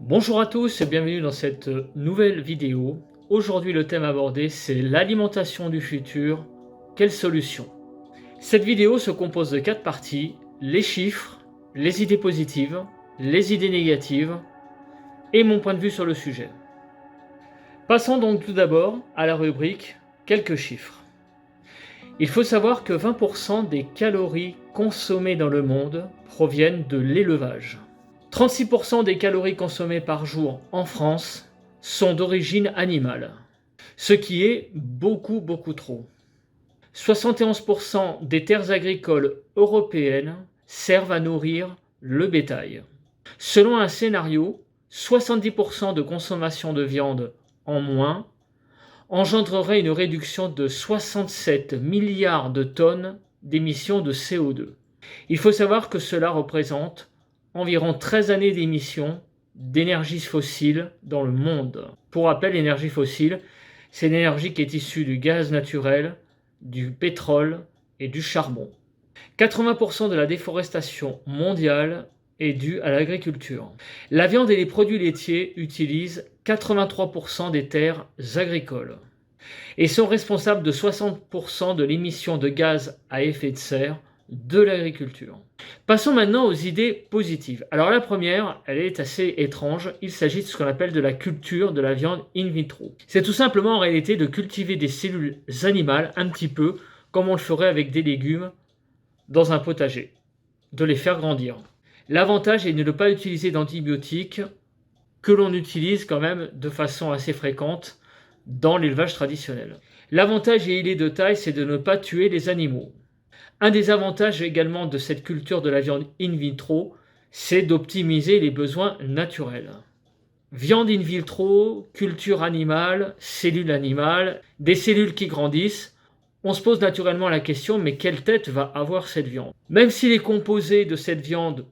Bonjour à tous et bienvenue dans cette nouvelle vidéo. Aujourd'hui le thème abordé c'est l'alimentation du futur, quelle solution? Cette vidéo se compose de 4 parties, les chiffres, les idées positives, les idées négatives et mon point de vue sur le sujet. Passons donc tout d'abord à la rubrique quelques chiffres. Il faut savoir que 20% des calories consommées dans le monde proviennent de l'élevage. 36% des calories consommées par jour en France sont d'origine animale, ce qui est beaucoup trop. 71% des terres agricoles européennes servent à nourrir le bétail. Selon un scénario, 70% de consommation de viande en moins engendrerait une réduction de 67 milliards de tonnes d'émissions de CO2. Il faut savoir que cela représente environ 13 années d'émissions d'énergie fossile dans le monde. Pour rappel, l'énergie fossile, c'est l'énergie qui est issue du gaz naturel, du pétrole et du charbon. 80% de la déforestation mondiale est due à l'agriculture. La viande et les produits laitiers utilisent 83% des terres agricoles et sont responsables de 60% de l'émission de gaz à effet de serre de l'agriculture. Passons maintenant aux idées positives. Alors la première, elle est assez étrange. Il s'agit de ce qu'on appelle de la culture de la viande in vitro. C'est tout simplement en réalité de cultiver des cellules animales un petit peu comme on le ferait avec des légumes dans un potager, de les faire grandir. L'avantage est de ne pas utiliser d'antibiotiques que l'on utilise quand même de façon assez fréquente dans l'élevage traditionnel. L'avantage, et il est de taille, c'est de ne pas tuer les animaux. Un des avantages également de cette culture de la viande in vitro, c'est d'optimiser les besoins naturels. Viande in vitro, culture animale, des cellules qui grandissent. On se pose naturellement la question, mais quelle tête va avoir cette viande? Même si les composés de cette viande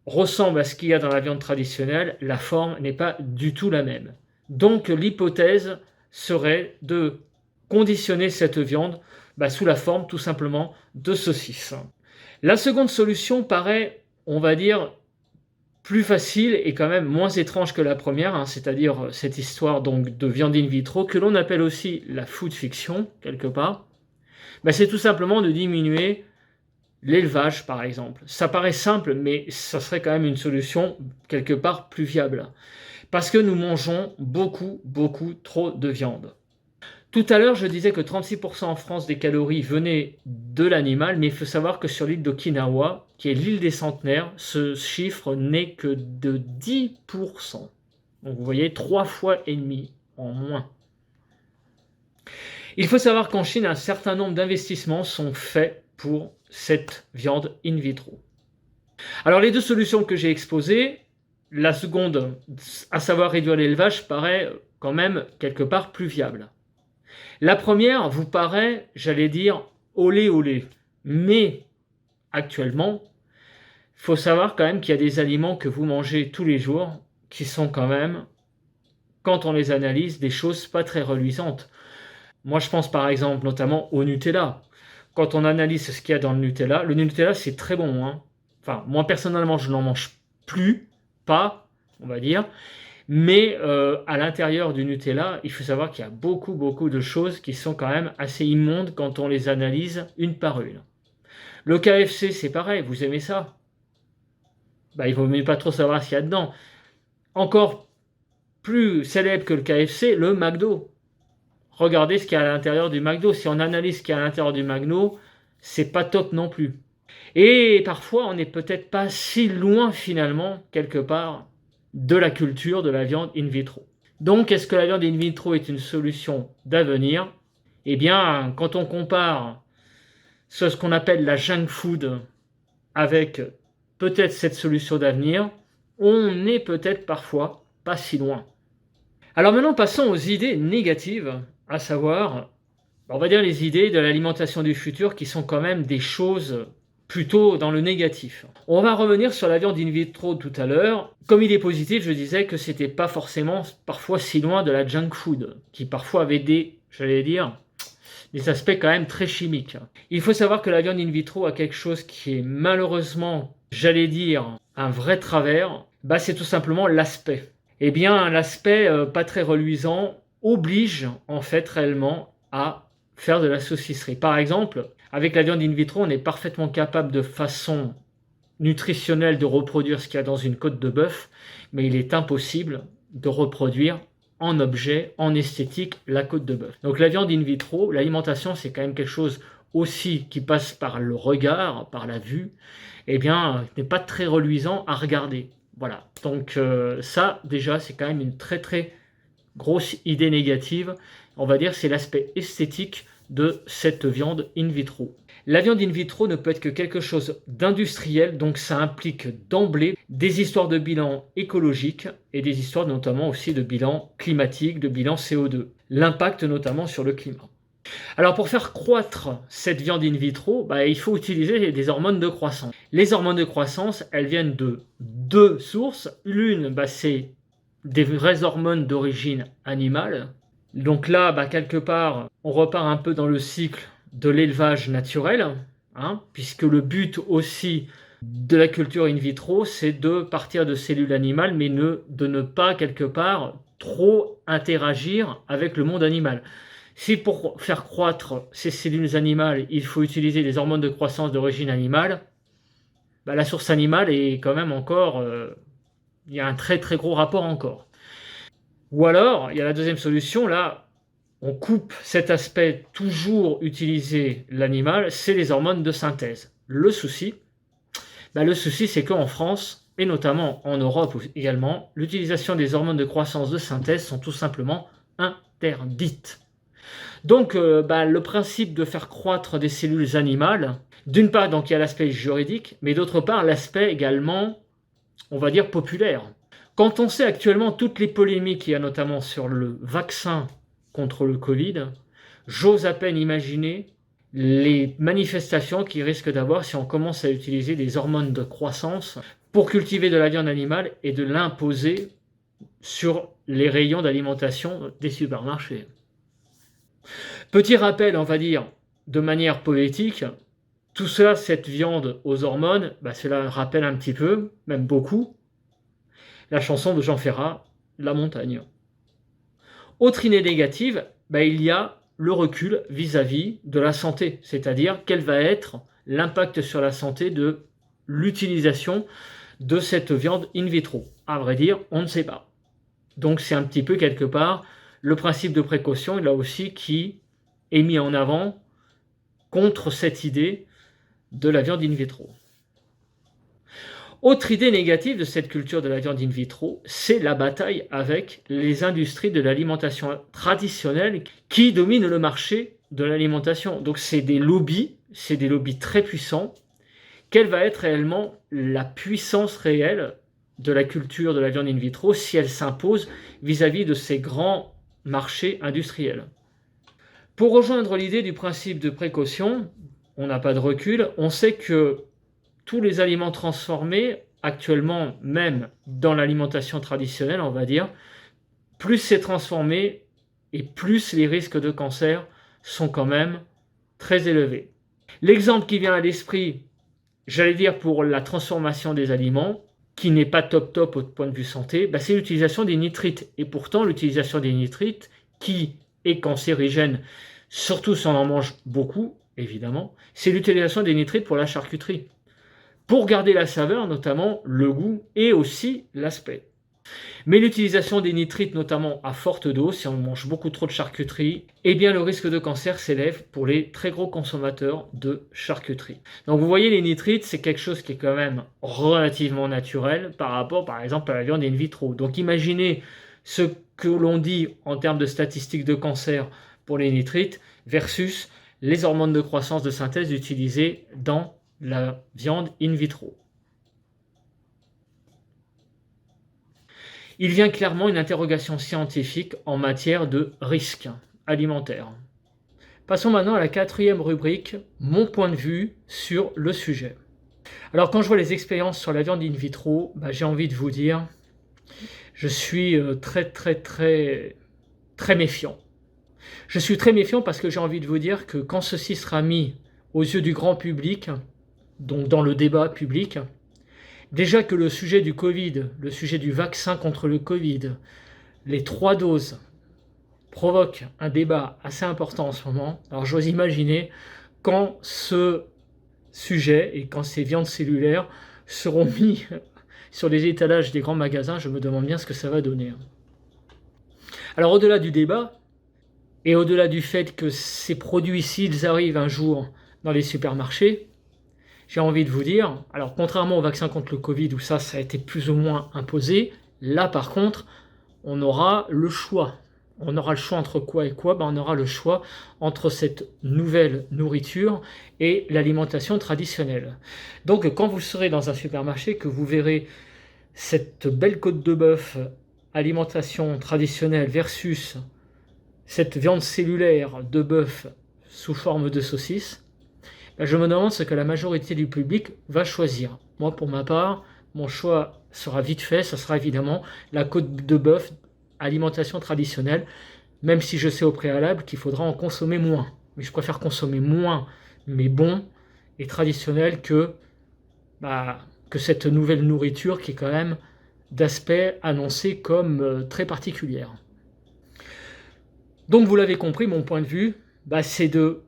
ressemblent à ce qu'il y a dans la viande traditionnelle, la forme n'est pas du tout la même. Donc l'hypothèse serait de conditionner cette viande sous la forme tout simplement de saucisses. La seconde solution paraît, on va dire, plus facile et quand même moins étrange que la première, c'est-à-dire cette histoire donc de viande in vitro, que l'on appelle aussi la food fiction, quelque part. C'est tout simplement de diminuer l'élevage, par exemple. Ça paraît simple, mais ça serait quand même une solution quelque part plus viable. Parce que nous mangeons beaucoup trop de viande. Tout à l'heure, je disais que 36% en France des calories venaient de l'animal, mais il faut savoir que sur l'île d'Okinawa, qui est l'île des centenaires, ce chiffre n'est que de 10%. Donc vous voyez, 3 fois et demi en moins. Il faut savoir qu'en Chine, un certain nombre d'investissements sont faits pour cette viande in vitro. Alors les deux solutions que j'ai exposées, la seconde, à savoir réduire l'élevage, paraît quand même quelque part plus viable. La première vous paraît, j'allais dire, olé. Mais actuellement, il faut savoir quand même qu'il y a des aliments que vous mangez tous les jours qui sont quand même, quand on les analyse, des choses pas très reluisantes. Moi, je pense par exemple notamment au Nutella. Quand on analyse ce qu'il y a dans le Nutella c'est très bon. Enfin, moi personnellement, je n'en mange plus, pas, on va dire. Mais à l'intérieur du Nutella, il faut savoir qu'il y a beaucoup de choses qui sont quand même assez immondes quand on les analyse une par une. Le KFC, c'est pareil, vous aimez ça? Il vaut mieux pas trop savoir ce qu'il y a dedans. Encore plus célèbre que le KFC, le McDo. Regardez ce qu'il y a à l'intérieur du McDo. Si on analyse ce qu'il y a à l'intérieur du McDo, c'est pas top non plus. Et parfois, on n'est peut-être pas si loin finalement, quelque part, de la culture de la viande in vitro. Donc, est-ce que la viande in vitro est une solution d'avenir? Eh bien, quand on compare ce qu'on appelle la junk food avec peut-être cette solution d'avenir, on n'est peut-être parfois pas si loin. Alors maintenant, passons aux idées négatives, à savoir, on va dire les idées de l'alimentation du futur qui sont quand même des choses plutôt dans le négatif. On va revenir sur la viande in vitro tout à l'heure. Comme il est positif, je disais que c'était pas forcément parfois si loin de la junk food, qui parfois avait des aspects quand même très chimiques. Il faut savoir que la viande in vitro a quelque chose qui est malheureusement, un vrai travers. C'est tout simplement l'aspect. Eh bien, l'aspect pas très reluisant oblige en fait réellement à faire de la saucisserie. Par exemple, avec la viande in vitro, on est parfaitement capable de façon nutritionnelle de reproduire ce qu'il y a dans une côte de bœuf, mais il est impossible de reproduire en objet, en esthétique, la côte de bœuf. Donc la viande in vitro, l'alimentation, c'est quand même quelque chose aussi qui passe par le regard, par la vue, eh bien, n'est pas très reluisant à regarder. Voilà, donc ça, déjà, c'est quand même une très très grosse idée négative. On va dire c'est l'aspect esthétique de cette viande in vitro. La viande in vitro ne peut être que quelque chose d'industriel, donc ça implique d'emblée des histoires de bilan écologique et des histoires notamment aussi de bilan climatique, de bilan CO2, l'impact notamment sur le climat. Alors pour faire croître cette viande in vitro, il faut utiliser des hormones de croissance. Les hormones de croissance, elles viennent de deux sources. L'une, c'est des vraies hormones d'origine animale. Donc là, quelque part, on repart un peu dans le cycle de l'élevage naturel, puisque le but aussi de la culture in vitro, c'est de partir de cellules animales, mais de ne pas quelque part trop interagir avec le monde animal. Si pour faire croître ces cellules animales, il faut utiliser des hormones de croissance d'origine animale, la source animale est quand même encore... il y a un très très gros rapport encore. Ou alors, il y a la deuxième solution, là, on coupe cet aspect toujours utiliser l'animal, c'est les hormones de synthèse. Le souci, c'est qu'en France, et notamment en Europe également, l'utilisation des hormones de croissance de synthèse sont tout simplement interdites. Donc, le principe de faire croître des cellules animales, d'une part, donc il y a l'aspect juridique, mais d'autre part, l'aspect également, on va dire, populaire. Quand on sait actuellement toutes les polémiques qu'il y a notamment sur le vaccin contre le Covid, j'ose à peine imaginer les manifestations qu'il risque d'avoir si on commence à utiliser des hormones de croissance pour cultiver de la viande animale et de l'imposer sur les rayons d'alimentation des supermarchés. Petit rappel, on va dire, de manière poétique, tout cela, cette viande aux hormones, cela rappelle un petit peu, même beaucoup, la chanson de Jean Ferrat, La Montagne. Autre idée négative, il y a le recul vis-à-vis de la santé, c'est-à-dire quel va être l'impact sur la santé de l'utilisation de cette viande in vitro. À vrai dire, on ne sait pas. Donc c'est un petit peu quelque part le principe de précaution, là aussi, qui est mis en avant contre cette idée de la viande in vitro. Autre idée négative de cette culture de la viande in vitro, c'est la bataille avec les industries de l'alimentation traditionnelle qui dominent le marché de l'alimentation. Donc c'est des lobbies très puissants. Quelle va être réellement la puissance réelle de la culture de la viande in vitro si elle s'impose vis-à-vis de ces grands marchés industriels? Pour rejoindre l'idée du principe de précaution, on n'a pas de recul, on sait que tous les aliments transformés, actuellement même dans l'alimentation traditionnelle, on va dire, plus c'est transformé et plus les risques de cancer sont quand même très élevés. L'exemple qui vient à l'esprit, j'allais dire pour la transformation des aliments, qui n'est pas top au point de vue santé, c'est l'utilisation des nitrites. Et pourtant, l'utilisation des nitrites, qui est cancérigène, surtout si on en mange beaucoup, évidemment, c'est l'utilisation des nitrites pour la charcuterie. Pour garder la saveur, notamment le goût et aussi l'aspect. Mais l'utilisation des nitrites, notamment à forte dose, si on mange beaucoup trop de charcuterie, le risque de cancer s'élève pour les très gros consommateurs de charcuterie. Donc vous voyez, les nitrites, c'est quelque chose qui est quand même relativement naturel par rapport, par exemple, à la viande in vitro. Donc imaginez ce que l'on dit en termes de statistiques de cancer pour les nitrites versus les hormones de croissance de synthèse utilisées dans la viande in vitro. Il vient clairement une interrogation scientifique en matière de risque alimentaire. Passons maintenant à la quatrième rubrique, mon point de vue sur le sujet. Alors quand je vois les expériences sur la viande in vitro, j'ai envie de vous dire, je suis très méfiant. Je suis très méfiant parce que j'ai envie de vous dire que quand ceci sera mis aux yeux du grand public, donc dans le débat public, Déjà que le sujet du Covid, le sujet du vaccin contre le Covid, les 3 doses provoque un débat assez important en ce moment. Alors j'ose imaginer quand ce sujet et quand ces viandes cellulaires seront mis sur les étalages des grands magasins, je me demande bien ce que ça va donner. Alors au-delà du débat, et au-delà du fait que ces produits, s'ils arrivent un jour dans les supermarchés, j'ai envie de vous dire, alors contrairement au vaccin contre le Covid, où ça a été plus ou moins imposé, là par contre, on aura le choix. On aura le choix entre quoi et quoi? On aura le choix entre cette nouvelle nourriture et l'alimentation traditionnelle. Donc quand vous serez dans un supermarché, que vous verrez cette belle côte de bœuf alimentation traditionnelle versus cette viande cellulaire de bœuf sous forme de saucisse, je me demande ce que la majorité du public va choisir. Moi, pour ma part, mon choix sera vite fait, ça sera évidemment la côte de bœuf alimentation traditionnelle, même si je sais au préalable qu'il faudra en consommer moins. Mais je préfère consommer moins, mais bon et traditionnel que cette nouvelle nourriture qui est quand même d'aspect annoncé comme très particulière. Donc vous l'avez compris, mon point de vue, c'est de,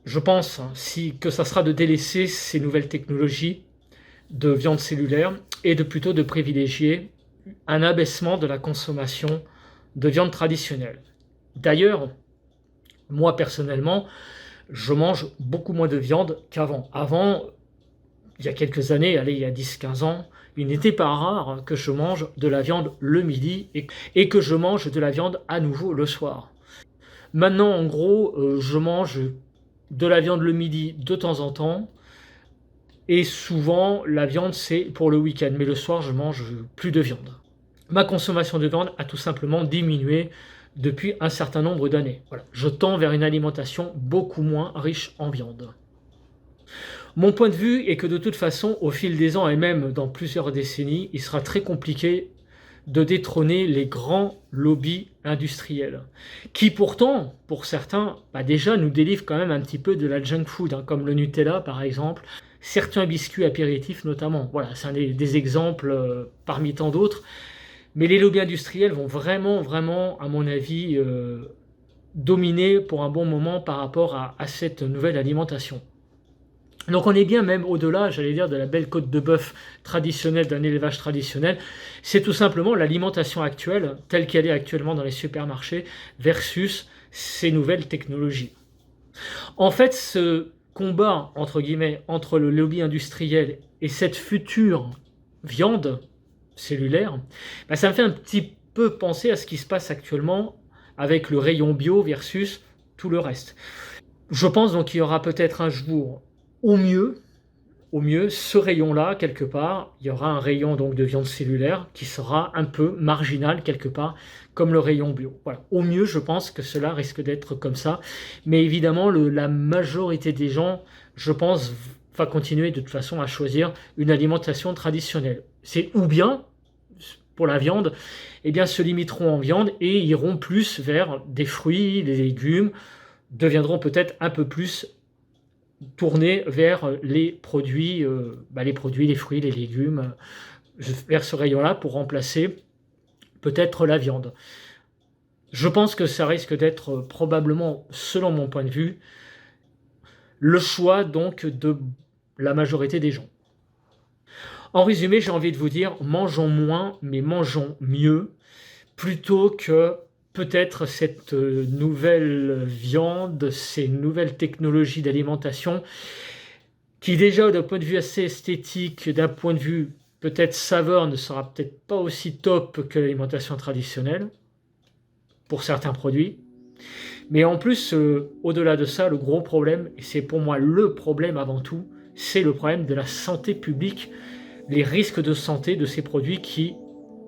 je pense, que ça sera de délaisser ces nouvelles technologies de viande cellulaire et plutôt de privilégier un abaissement de la consommation de viande traditionnelle. D'ailleurs, moi personnellement, je mange beaucoup moins de viande qu'avant. Avant, il y a quelques années, il y a 10-15 ans, il n'était pas rare que je mange de la viande le midi et que je mange de la viande à nouveau le soir. Maintenant, en gros, je mange de la viande le midi de temps en temps, et souvent, la viande, c'est pour le week-end. Mais le soir, je mange plus de viande. Ma consommation de viande a tout simplement diminué depuis un certain nombre d'années. Voilà. Je tends vers une alimentation beaucoup moins riche en viande. Mon point de vue est que de toute façon, au fil des ans et même dans plusieurs décennies, il sera très compliqué de détrôner les grands lobbies industriels, qui pourtant, pour certains, déjà nous délivrent quand même un petit peu de la junk food, comme le Nutella par exemple, certains biscuits apéritifs notamment. Voilà, c'est des exemples parmi tant d'autres. Mais les lobbies industriels vont vraiment, à mon avis, dominer pour un bon moment par rapport à cette nouvelle alimentation. Donc on est bien même au-delà, j'allais dire, de la belle côte de bœuf traditionnelle, d'un élevage traditionnel. C'est tout simplement l'alimentation actuelle, telle qu'elle est actuellement dans les supermarchés, versus ces nouvelles technologies. En fait, ce combat, entre guillemets, entre le lobby industriel et cette future viande cellulaire, ça me fait un petit peu penser à ce qui se passe actuellement avec le rayon bio versus tout le reste. Je pense donc qu'il y aura peut-être un jour, au mieux, ce rayon-là, quelque part, il y aura un rayon donc de viande cellulaire qui sera un peu marginal quelque part, comme le rayon bio. Voilà. Au mieux, je pense que cela risque d'être comme ça. Mais évidemment, la majorité des gens, je pense, va continuer de toute façon à choisir une alimentation traditionnelle. C'est ou bien, pour la viande, se limiteront en viande et iront plus vers des fruits, des légumes, deviendront peut-être un peu plus tournés vers les produits, les fruits, les légumes, vers ce rayon-là pour remplacer peut-être la viande. Je pense que ça risque d'être probablement, selon mon point de vue, le choix donc de la majorité des gens. En résumé, j'ai envie de vous dire, mangeons moins, mais mangeons mieux, plutôt que peut-être cette nouvelle viande, ces nouvelles technologies d'alimentation, qui déjà d'un point de vue assez esthétique, d'un point de vue peut-être saveur, ne sera peut-être pas aussi top que l'alimentation traditionnelle, pour certains produits. Mais en plus, au-delà de ça, le gros problème, et c'est pour moi le problème avant tout, c'est le problème de la santé publique, les risques de santé de ces produits qui,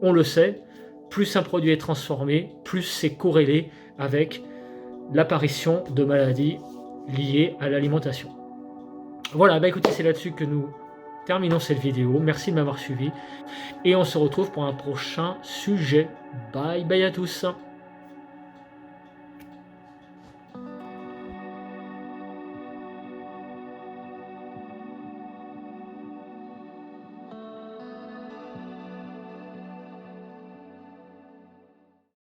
on le sait, plus un produit est transformé, plus c'est corrélé avec l'apparition de maladies liées à l'alimentation. Voilà, écoutez, c'est là-dessus que nous terminons cette vidéo. Merci de m'avoir suivi et on se retrouve pour un prochain sujet. Bye bye à tous.